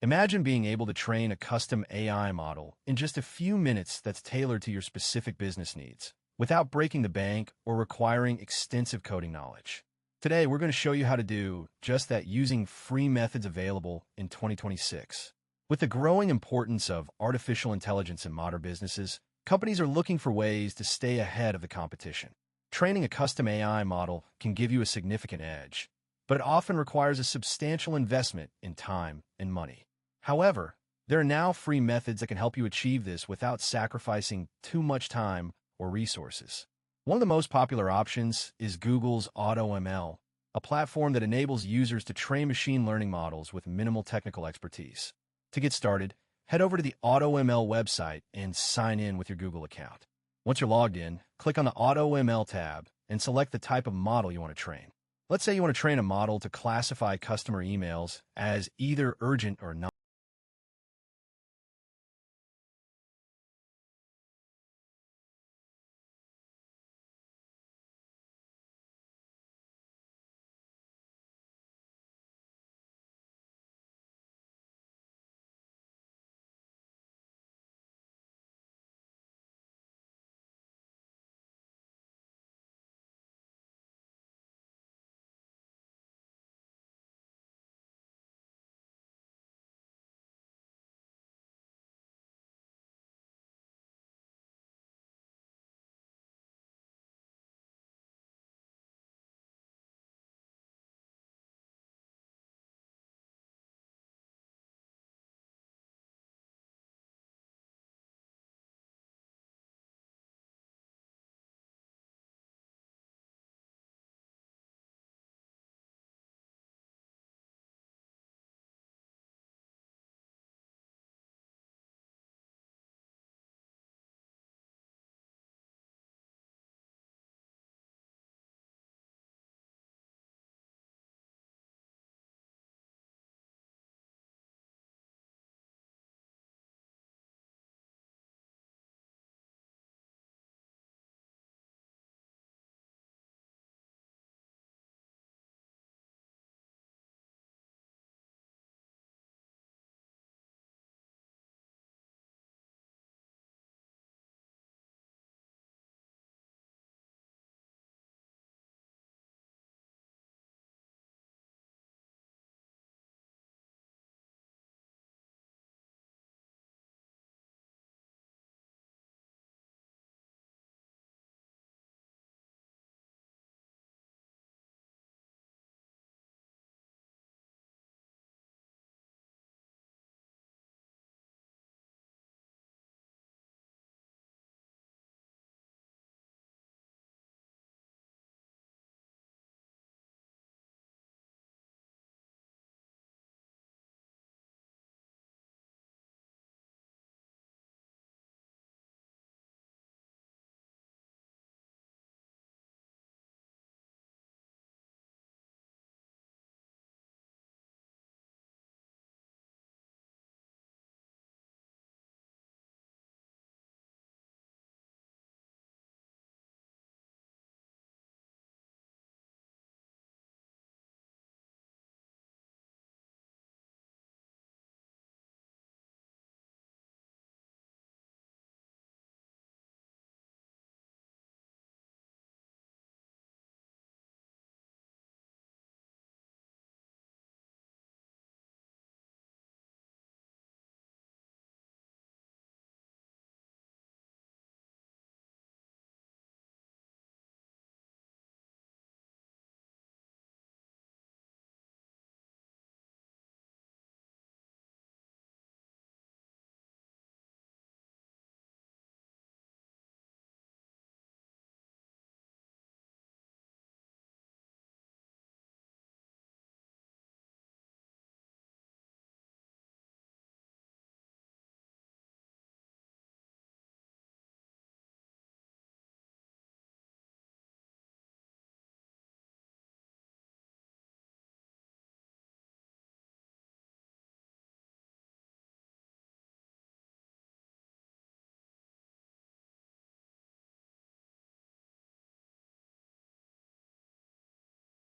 Imagine being able to train a custom AI model in just a few minutes that's tailored to your specific business needs, without breaking the bank or requiring extensive coding knowledge. Today, we're going to show you how to do just that using free methods available in 2026. With the growing importance of artificial intelligence in modern businesses, companies are looking for ways to stay ahead of the competition. Training a custom AI model can give you a significant edge, but it often requires a substantial investment in time and money. However, there are now free methods that can help you achieve this without sacrificing too much time or resources. One of the most popular options is Google's AutoML, a platform that enables users to train machine learning models with minimal technical expertise. To get started, head over to the AutoML website and sign in with your Google account. Once you're logged in, click on the AutoML tab and select the type of model you want to train. Let's say you want to train a model to classify customer emails as either urgent or not.